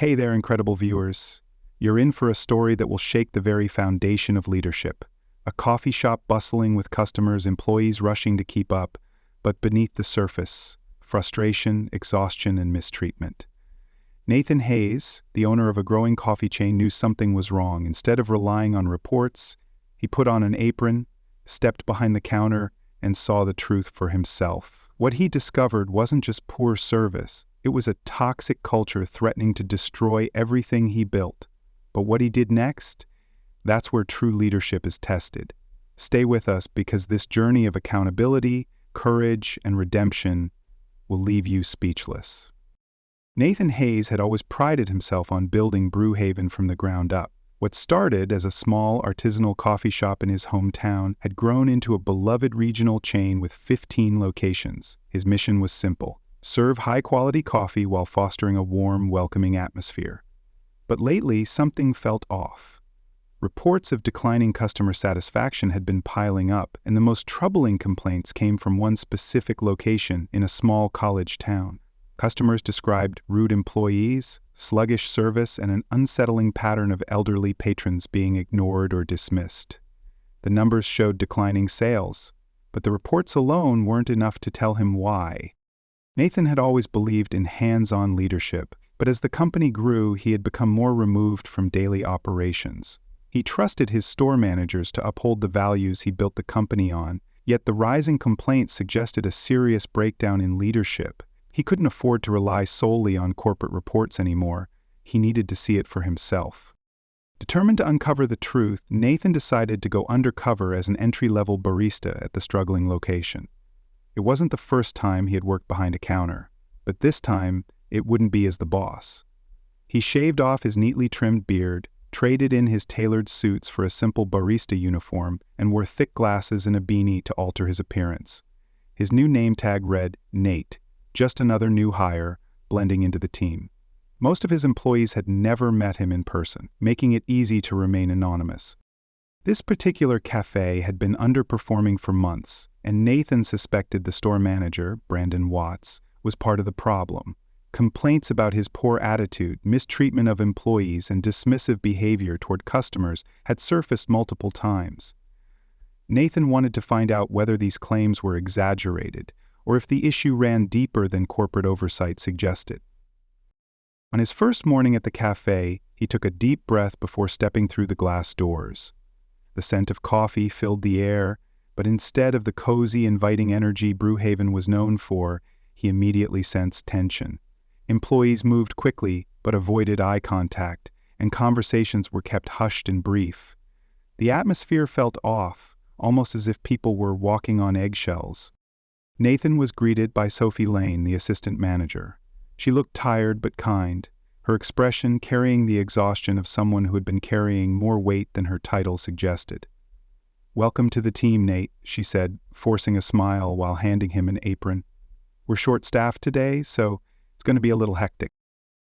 Hey there, incredible viewers. You're in for a story that will shake the very foundation of leadership. A coffee shop bustling with customers, employees rushing to keep up, but beneath the surface, frustration, exhaustion, and mistreatment. Nathan Hayes, the owner of a growing coffee chain, knew something was wrong. Instead of relying on reports, he put on an apron, stepped behind the counter, and saw the truth for himself. What he discovered wasn't just poor service. It was a toxic culture threatening to destroy everything he built. But what he did next? That's where true leadership is tested. Stay with us because this journey of accountability, courage, and redemption will leave you speechless. Nathan Hayes had always prided himself on building Brewhaven from the ground up. What started as a small artisanal coffee shop in his hometown had grown into a beloved regional chain with 15 locations. His mission was simple: serve high-quality coffee while fostering a warm, welcoming atmosphere. But lately, something felt off. Reports of declining customer satisfaction had been piling up, and the most troubling complaints came from one specific location in a small college town. Customers described rude employees, sluggish service, and an unsettling pattern of elderly patrons being ignored or dismissed. The numbers showed declining sales, but the reports alone weren't enough to tell him why. Nathan had always believed in hands-on leadership, but as the company grew, he had become more removed from daily operations. He trusted his store managers to uphold the values he built the company on, yet the rising complaints suggested a serious breakdown in leadership. He couldn't afford to rely solely on corporate reports anymore. He needed to see it for himself. Determined to uncover the truth, Nathan decided to go undercover as an entry-level barista at the struggling location. It wasn't the first time he had worked behind a counter, but this time it wouldn't be as the boss. He shaved off his neatly trimmed beard, traded in his tailored suits for a simple barista uniform, and wore thick glasses and a beanie to alter his appearance. His new name tag read Nate, just another new hire, blending into the team. Most of his employees had never met him in person, making it easy to remain anonymous. This particular cafe had been underperforming for months, and Nathan suspected the store manager, Brandon Watts, was part of the problem. Complaints about his poor attitude, mistreatment of employees, and dismissive behavior toward customers had surfaced multiple times. Nathan wanted to find out whether these claims were exaggerated, or if the issue ran deeper than corporate oversight suggested. On his first morning at the cafe, he took a deep breath before stepping through the glass doors. The scent of coffee filled the air, but instead of the cozy, inviting energy Brewhaven was known for, he immediately sensed tension. Employees moved quickly, but avoided eye contact, and conversations were kept hushed and brief. The atmosphere felt off, almost as if people were walking on eggshells. Nathan was greeted by Sophie Lane, the assistant manager. She looked tired but kind, her expression carrying the exhaustion of someone who had been carrying more weight than her title suggested. "Welcome to the team, Nate," she said, forcing a smile while handing him an apron. "We're short-staffed today, so it's going to be a little hectic."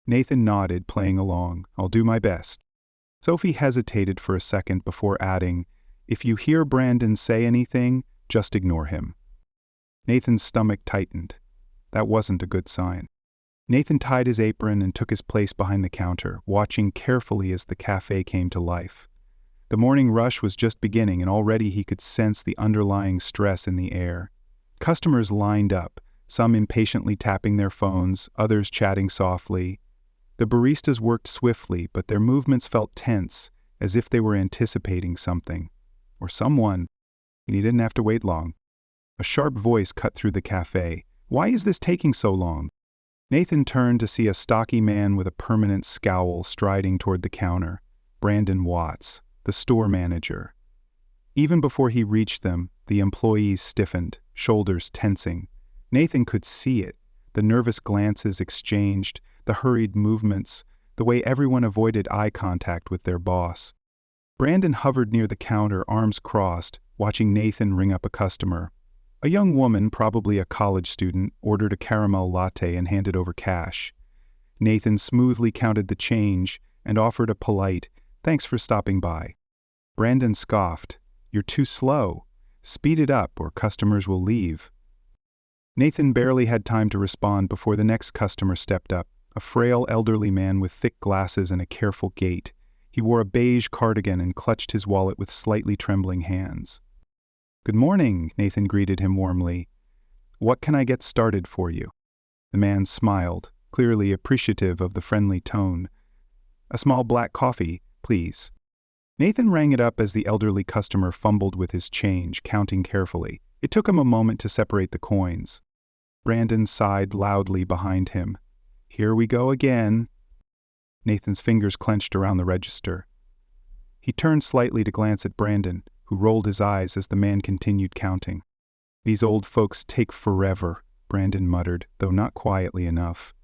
Nathan nodded, playing along. "I'll do my best." Sophie hesitated for a second before adding, "If you hear Brandon say anything, just ignore him." Nathan's stomach tightened. That wasn't a good sign. Nathan tied his apron and took his place behind the counter, watching carefully as the cafe came to life. The morning rush was just beginning, and already he could sense the underlying stress in the air. Customers lined up, some impatiently tapping their phones, others chatting softly. The baristas worked swiftly, but their movements felt tense, as if they were anticipating something. Or someone. And he didn't have to wait long. A sharp voice cut through the cafe. "Why is this taking so long?" Nathan turned to see a stocky man with a permanent scowl striding toward the counter. Brandon Watts, the store manager. Even before he reached them, the employees stiffened, shoulders tensing. Nathan could see it, the nervous glances exchanged, the hurried movements, the way everyone avoided eye contact with their boss. Brandon hovered near the counter, arms crossed, watching Nathan ring up a customer. A young woman, probably a college student, ordered a caramel latte and handed over cash. Nathan smoothly counted the change and offered a polite, "Thanks for stopping by." Brandon scoffed, "You're too slow. Speed it up or customers will leave." Nathan barely had time to respond before the next customer stepped up, a frail elderly man with thick glasses and a careful gait. He wore a beige cardigan and clutched his wallet with slightly trembling hands. "Good morning," Nathan greeted him warmly. "What can I get started for you?" The man smiled, clearly appreciative of the friendly tone. "A small black coffee, please." Nathan rang it up as the elderly customer fumbled with his change, counting carefully. It took him a moment to separate the coins. Brandon sighed loudly behind him. "Here we go again." Nathan's fingers clenched around the register. He turned slightly to glance at Brandon, who rolled his eyes as the man continued counting. "These old folks take forever," Brandon muttered, though not quietly enough.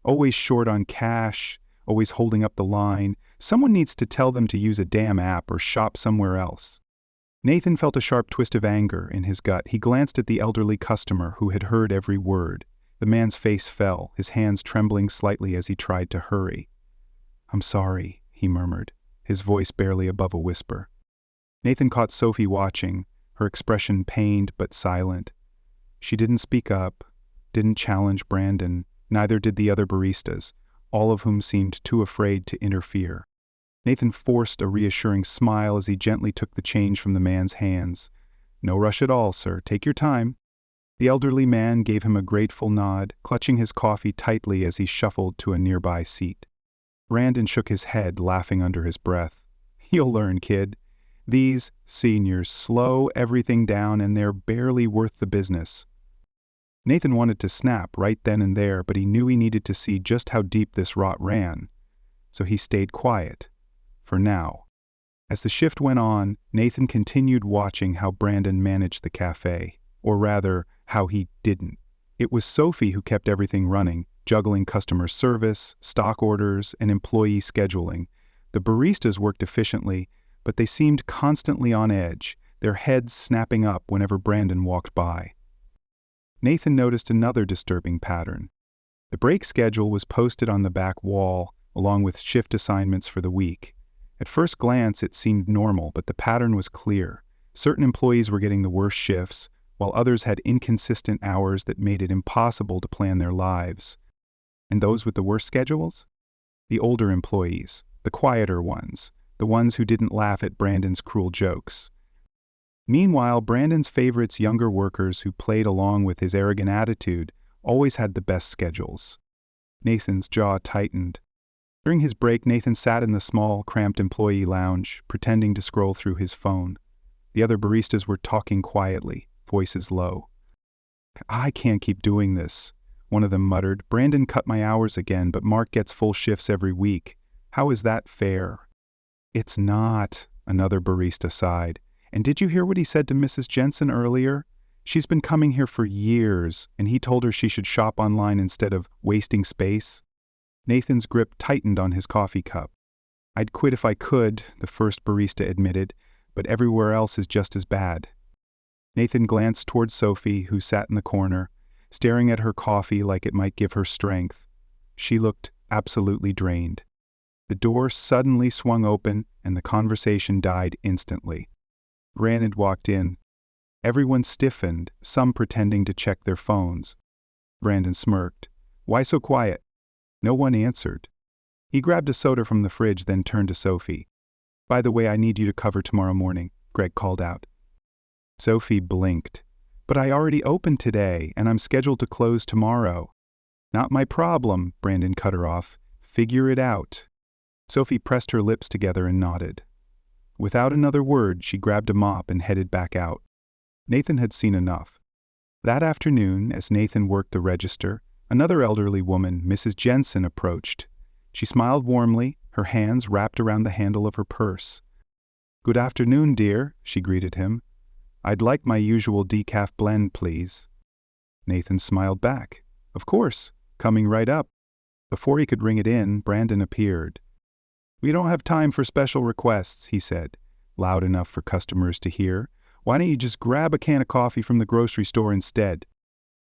"Always short on cash, always holding up the line. Someone needs to tell them to use a damn app or shop somewhere else." Nathan felt a sharp twist of anger in his gut. He glanced at the elderly customer who had heard every word. The man's face fell, his hands trembling slightly as he tried to hurry. "I'm sorry," he murmured, his voice barely above a whisper. Nathan caught Sophie watching, her expression pained but silent. She didn't speak up, didn't challenge Brandon, neither did the other baristas, all of whom seemed too afraid to interfere. Nathan forced a reassuring smile as he gently took the change from the man's hands. "No rush at all, sir. Take your time." The elderly man gave him a grateful nod, clutching his coffee tightly as he shuffled to a nearby seat. Brandon shook his head, laughing under his breath. "You'll learn, kid. These seniors slow everything down and they're barely worth the business." Nathan wanted to snap right then and there, but he knew he needed to see just how deep this rot ran. So he stayed quiet. For now. As the shift went on, Nathan continued watching how Brandon managed the cafe. Or rather, how he didn't. It was Sophie who kept everything running, juggling customer service, stock orders, and employee scheduling. The baristas worked efficiently, but they seemed constantly on edge, their heads snapping up whenever Brandon walked by. Nathan noticed another disturbing pattern. The break schedule was posted on the back wall, along with shift assignments for the week. At first glance, it seemed normal, but the pattern was clear. Certain employees were getting the worst shifts, while others had inconsistent hours that made it impossible to plan their lives. And those with the worst schedules? The older employees, the quieter ones, the ones who didn't laugh at Brandon's cruel jokes. Meanwhile, Brandon's favorites, younger workers who played along with his arrogant attitude, always had the best schedules. Nathan's jaw tightened. During his break, Nathan sat in the small, cramped employee lounge, pretending to scroll through his phone. The other baristas were talking quietly, voices low. "I can't keep doing this," one of them muttered. "Brandon cut my hours again, but Mark gets full shifts every week. How is that fair?" "It's not," another barista sighed. "And did you hear what he said to Mrs. Jensen earlier? She's been coming here for years, and he told her she should shop online instead of wasting space." Nathan's grip tightened on his coffee cup. "I'd quit if I could," the first barista admitted, "but everywhere else is just as bad." Nathan glanced toward Sophie, who sat in the corner, staring at her coffee like it might give her strength. She looked absolutely drained. The door suddenly swung open, and the conversation died instantly. Brandon walked in. Everyone stiffened, some pretending to check their phones. Brandon smirked. "Why so quiet?" No one answered. He grabbed a soda from the fridge, then turned to Sophie. "By the way, I need you to cover tomorrow morning," Greg called out. Sophie blinked. "But I already opened today, and I'm scheduled to close tomorrow." "Not my problem," Brandon cut her off. "Figure it out." Sophie pressed her lips together and nodded. Without another word, she grabbed a mop and headed back out. Nathan had seen enough. That afternoon, as Nathan worked the register, another elderly woman, Mrs. Jensen, approached. She smiled warmly, her hands wrapped around the handle of her purse. "Good afternoon, dear," she greeted him. "I'd like my usual decaf blend, please." Nathan smiled back. "Of course, coming right up." Before he could ring it in, Brandon appeared. "We don't have time for special requests," he said, loud enough for customers to hear. "Why don't you just grab a can of coffee from the grocery store instead?"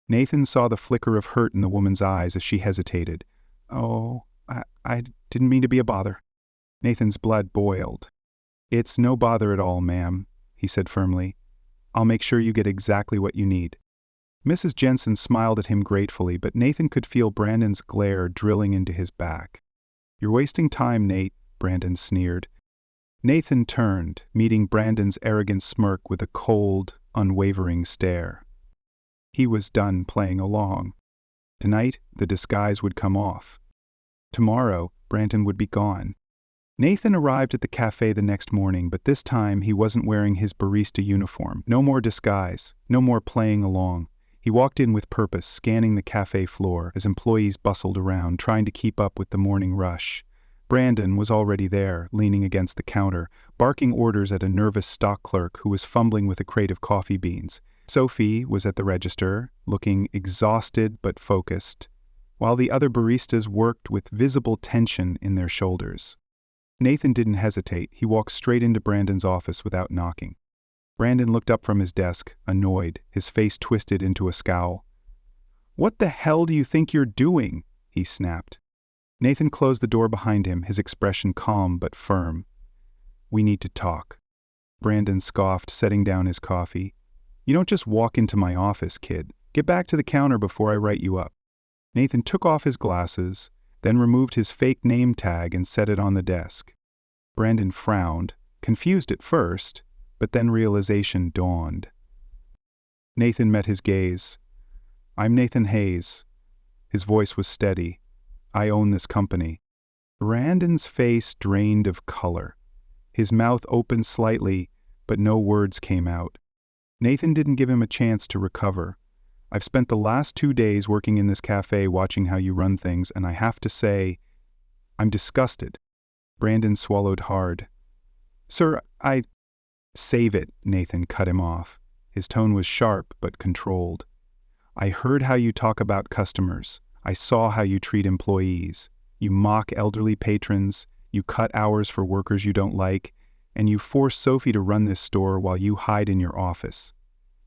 Nathan saw the flicker of hurt in the woman's eyes as she hesitated. "Oh, I didn't mean to be a bother." Nathan's blood boiled. "It's no bother at all, ma'am," he said firmly. "I'll make sure you get exactly what you need." Mrs. Jensen smiled at him gratefully, but Nathan could feel Brandon's glare drilling into his back. "You're wasting time, Nate," Brandon sneered. Nathan turned, meeting Brandon's arrogant smirk with a cold, unwavering stare. He was done playing along. Tonight, the disguise would come off. Tomorrow, Brandon would be gone. Nathan arrived at the cafe the next morning, but this time he wasn't wearing his barista uniform. No more disguise, no more playing along. He walked in with purpose, scanning the cafe floor as employees bustled around, trying to keep up with the morning rush. Brandon was already there, leaning against the counter, barking orders at a nervous stock clerk who was fumbling with a crate of coffee beans. Sophie was at the register, looking exhausted but focused, while the other baristas worked with visible tension in their shoulders. Nathan didn't hesitate. He walked straight into Brandon's office without knocking. Brandon looked up from his desk, annoyed, his face twisted into a scowl. "What the hell do you think you're doing?" he snapped. Nathan closed the door behind him, his expression calm but firm. "We need to talk." Brandon scoffed, setting down his coffee. "You don't just walk into my office, kid. Get back to the counter before I write you up." Nathan took off his glasses, then removed his fake name tag and set it on the desk. Brandon frowned, confused at first, but then realization dawned. Nathan met his gaze. "I'm Nathan Hayes." His voice was steady. "I own this company." Brandon's face drained of color. His mouth opened slightly, but no words came out. Nathan didn't give him a chance to recover. "I've spent the last 2 days working in this cafe watching how you run things, and I have to say, I'm disgusted." Brandon swallowed hard. "Sir, Save it," Nathan cut him off. His tone was sharp but controlled. "I heard how you talk about customers. I saw how you treat employees. You mock elderly patrons, you cut hours for workers you don't like, and you force Sophie to run this store while you hide in your office."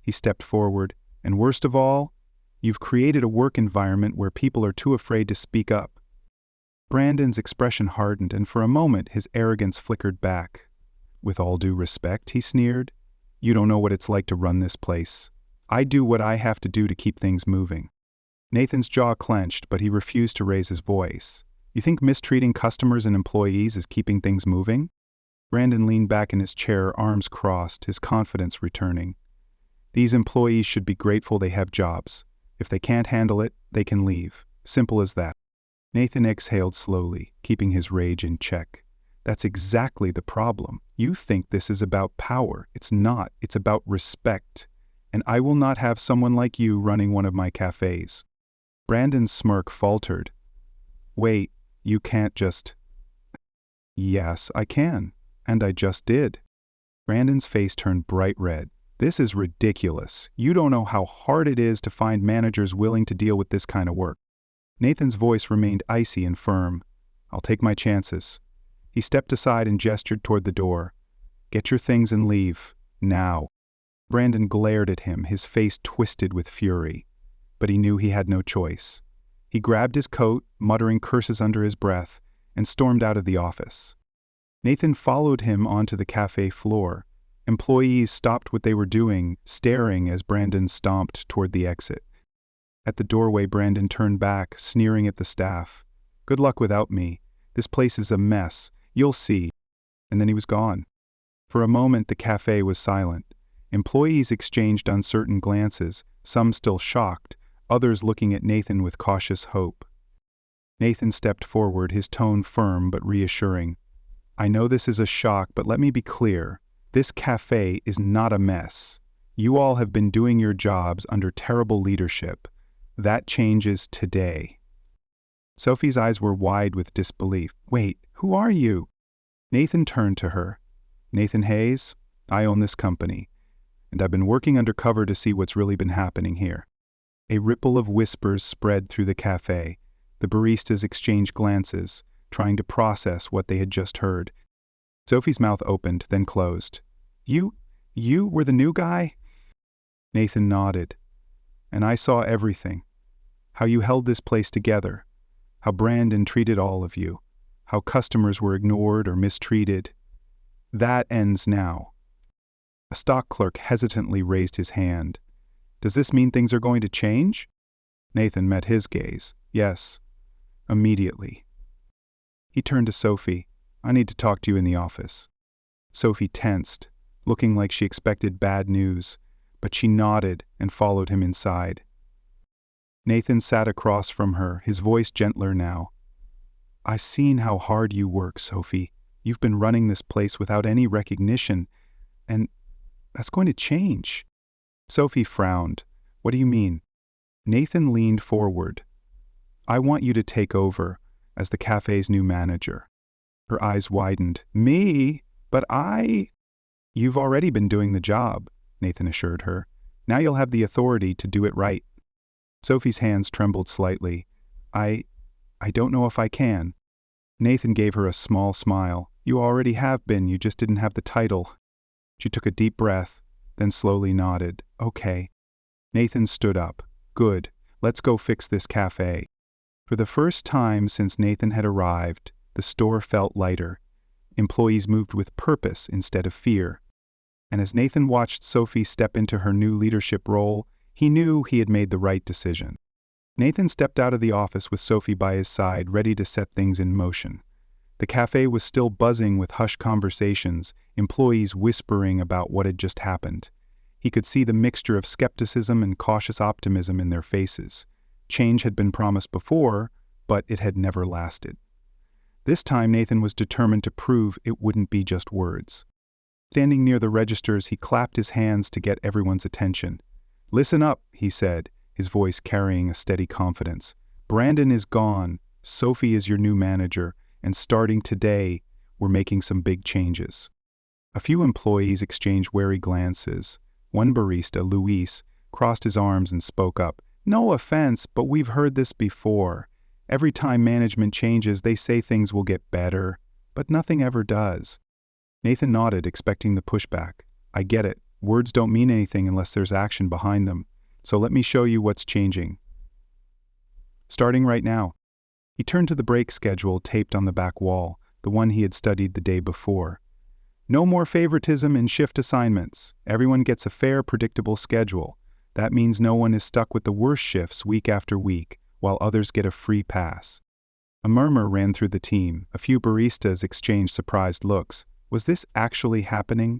He stepped forward. "And worst of all, you've created a work environment where people are too afraid to speak up." Brandon's expression hardened, and for a moment his arrogance flickered back. "With all due respect," he sneered, "you don't know what it's like to run this place. I do what I have to do to keep things moving." Nathan's jaw clenched, but he refused to raise his voice. "You think mistreating customers and employees is keeping things moving?" Brandon leaned back in his chair, arms crossed, his confidence returning. "These employees should be grateful they have jobs. If they can't handle it, they can leave. Simple as that." Nathan exhaled slowly, keeping his rage in check. "That's exactly the problem. You think this is about power. It's not. It's about respect. And I will not have someone like you running one of my cafes." Brandon's smirk faltered. "Wait, you can't just—" "Yes, I can. And I just did." Brandon's face turned bright red. "This is ridiculous. You don't know how hard it is to find managers willing to deal with this kind of work." Nathan's voice remained icy and firm. "I'll take my chances." He stepped aside and gestured toward the door. "Get your things and leave. Now." Brandon glared at him, his face twisted with fury. But he knew he had no choice. He grabbed his coat, muttering curses under his breath, and stormed out of the office. Nathan followed him onto the cafe floor. Employees stopped what they were doing, staring as Brandon stomped toward the exit. At the doorway, Brandon turned back, sneering at the staff. "Good luck without me. This place is a mess. You'll see." And then he was gone. For a moment, the cafe was silent. Employees exchanged uncertain glances, some still shocked, others looking at Nathan with cautious hope. Nathan stepped forward, his tone firm but reassuring. "I know this is a shock, but let me be clear. This cafe is not a mess. You all have been doing your jobs under terrible leadership. That changes today." Sophie's eyes were wide with disbelief. "Wait, who are you?" Nathan turned to her. "Nathan Hayes, I own this company, and I've been working undercover to see what's really been happening here." A ripple of whispers spread through the cafe. The baristas exchanged glances, trying to process what they had just heard. Sophie's mouth opened, then closed. You were the new guy?" Nathan nodded. "And I saw everything. How you held this place together. How Brandon treated all of you. How customers were ignored or mistreated. That ends now." A stock clerk hesitantly raised his hand. Does this mean things are going to change? Nathan met his gaze. Yes, immediately. He turned to Sophie. I need to talk to you in the office. Sophie tensed, looking like she expected bad news, but she nodded and followed him inside. Nathan sat across from her, his voice gentler now. I've seen how hard you work, Sophie. You've been running this place without any recognition, and that's going to change. Sophie frowned. What do you mean? Nathan leaned forward. I want you to take over as the cafe's new manager. Her eyes widened. Me? But You've already been doing the job, Nathan assured her. Now you'll have the authority to do it right. Sophie's hands trembled slightly. I don't know if I can. Nathan gave her a small smile. You already have been, you just didn't have the title. She took a deep breath, then slowly nodded. Okay. Nathan stood up. Good. Let's go fix this cafe. For the first time since Nathan had arrived, the store felt lighter. Employees moved with purpose instead of fear. And as Nathan watched Sophie step into her new leadership role, he knew he had made the right decision. Nathan stepped out of the office with Sophie by his side, ready to set things in motion. The cafe was still buzzing with hushed conversations, employees whispering about what had just happened. He could see the mixture of skepticism and cautious optimism in their faces. Change had been promised before, but it had never lasted. This time Nathan was determined to prove it wouldn't be just words. Standing near the registers, he clapped his hands to get everyone's attention. Listen up, he said, his voice carrying a steady confidence. Brandon is gone, Sophie is your new manager, and starting today, we're making some big changes. A few employees exchanged wary glances. One barista, Luis, crossed his arms and spoke up. No offense, but we've heard this before. Every time management changes, they say things will get better, but nothing ever does. Nathan nodded, expecting the pushback. I get it. Words don't mean anything unless there's action behind them. So let me show you what's changing. Starting right now. He turned to the break schedule taped on the back wall, the one he had studied the day before. No more favoritism in shift assignments. Everyone gets a fair, predictable schedule. That means no one is stuck with the worst shifts week after week, while others get a free pass. A murmur ran through the team. A few baristas exchanged surprised looks. Was this actually happening?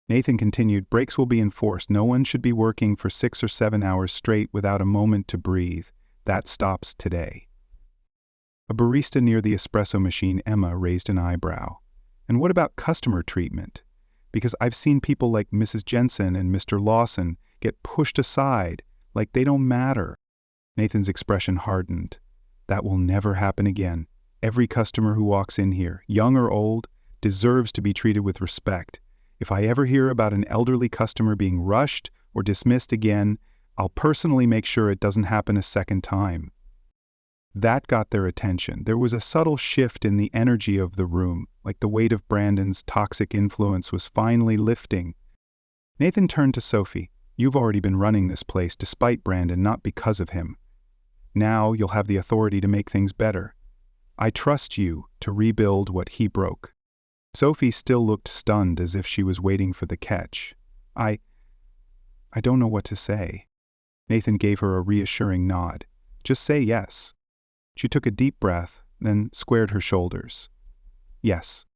Nathan continued, breaks will be enforced. No one should be working for 6 or 7 hours straight without a moment to breathe. That stops today. A barista near the espresso machine, Emma, raised an eyebrow. And what about customer treatment? Because I've seen people like Mrs. Jensen and Mr. Lawson get pushed aside like they don't matter. Nathan's expression hardened. That will never happen again. Every customer who walks in here, young or old, deserves to be treated with respect. If I ever hear about an elderly customer being rushed or dismissed again, I'll personally make sure it doesn't happen a second time. That got their attention. There was a subtle shift in the energy of the room, like the weight of Brandon's toxic influence was finally lifting. Nathan turned to Sophie. You've already been running this place despite Brandon, not because of him. Now you'll have the authority to make things better. I trust you to rebuild what he broke. Sophie still looked stunned, as if she was waiting for the catch. I don't know what to say. Nathan gave her a reassuring nod. Just say yes. She took a deep breath, then squared her shoulders. Yes.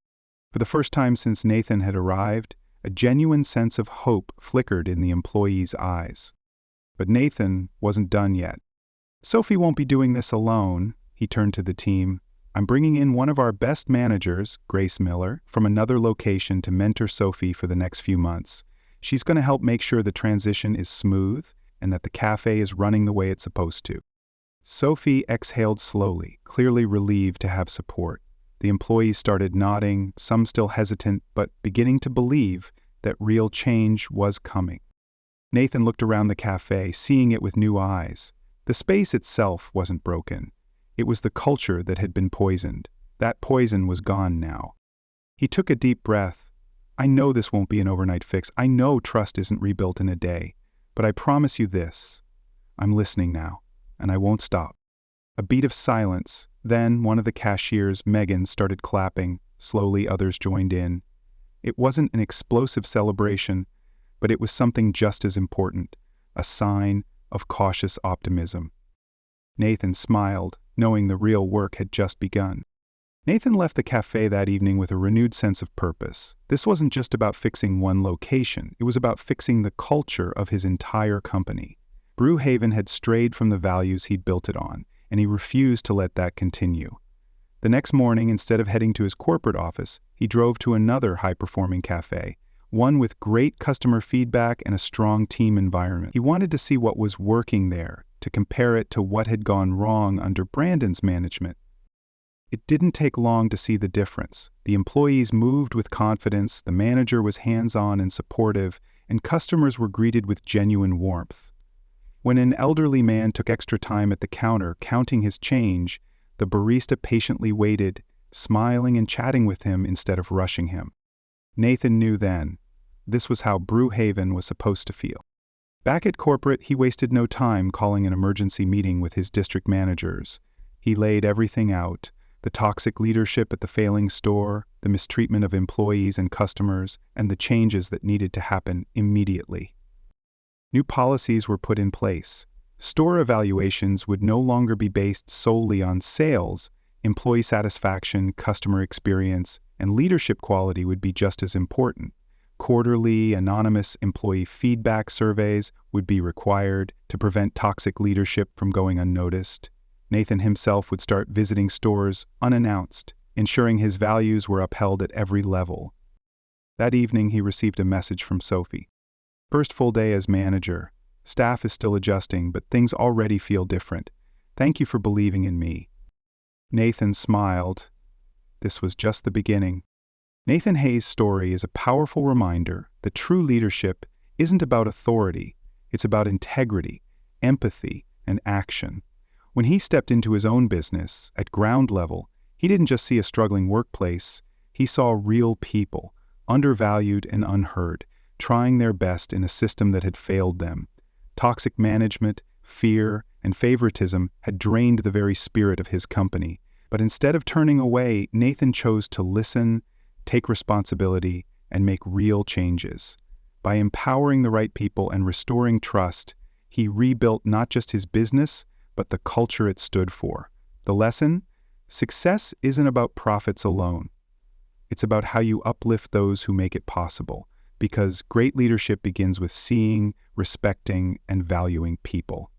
For the first time since Nathan had arrived, a genuine sense of hope flickered in the employee's eyes. But Nathan wasn't done yet. Sophie won't be doing this alone, he turned to the team. I'm bringing in one of our best managers, Grace Miller, from another location to mentor Sophie for the next few months. She's going to help make sure the transition is smooth and that the cafe is running the way it's supposed to. Sophie exhaled slowly, clearly relieved to have support. The employees started nodding, some still hesitant, but beginning to believe that real change was coming. Nathan looked around the cafe, seeing it with new eyes. The space itself wasn't broken. It was the culture that had been poisoned. That poison was gone now. He took a deep breath. I know this won't be an overnight fix. I know trust isn't rebuilt in a day. But I promise you this. I'm listening now, and I won't stop. A beat of silence. Then one of the cashiers, Megan, started clapping. Slowly others joined in. It wasn't an explosive celebration, but it was something just as important. a sign of cautious optimism. Nathan smiled, knowing the real work had just begun. Nathan left the cafe that evening with a renewed sense of purpose. This wasn't just about fixing one location, it was about fixing the culture of his entire company. Brewhaven had strayed from the values he'd built it on, and he refused to let that continue. The next morning, instead of heading to his corporate office, he drove to another high-performing cafe, one with great customer feedback and a strong team environment. He wanted to see what was working there, to compare it to what had gone wrong under Brandon's management. It didn't take long to see the difference. The employees moved with confidence, the manager was hands-on and supportive, and customers were greeted with genuine warmth. When an elderly man took extra time at the counter counting his change, the barista patiently waited, smiling and chatting with him instead of rushing him. Nathan knew then, this was how Brewhaven was supposed to feel. Back at corporate, he wasted no time calling an emergency meeting with his district managers. He laid everything out: the toxic leadership at the failing store, the mistreatment of employees and customers, and the changes that needed to happen immediately. New policies were put in place. Store evaluations would no longer be based solely on sales. Employee satisfaction, customer experience, and leadership quality would be just as important. Quarterly, anonymous employee feedback surveys would be required to prevent toxic leadership from going unnoticed. Nathan himself would start visiting stores unannounced, ensuring his values were upheld at every level. That evening, he received a message from Sophie. First full day as manager. Staff is still adjusting, but things already feel different. Thank you for believing in me. Nathan smiled. This was just the beginning. Nathan Hayes' story is a powerful reminder that true leadership isn't about authority, it's about integrity, empathy, and action. When he stepped into his own business, at ground level, he didn't just see a struggling workplace, he saw real people, undervalued and unheard, trying their best in a system that had failed them. Toxic management, fear, and favoritism had drained the very spirit of his company. But instead of turning away, Nathan chose to listen, take responsibility, and make real changes. By empowering the right people and restoring trust, he rebuilt not just his business, but the culture it stood for. The lesson? Success isn't about profits alone. It's about how you uplift those who make it possible, because great leadership begins with seeing, respecting, and valuing people.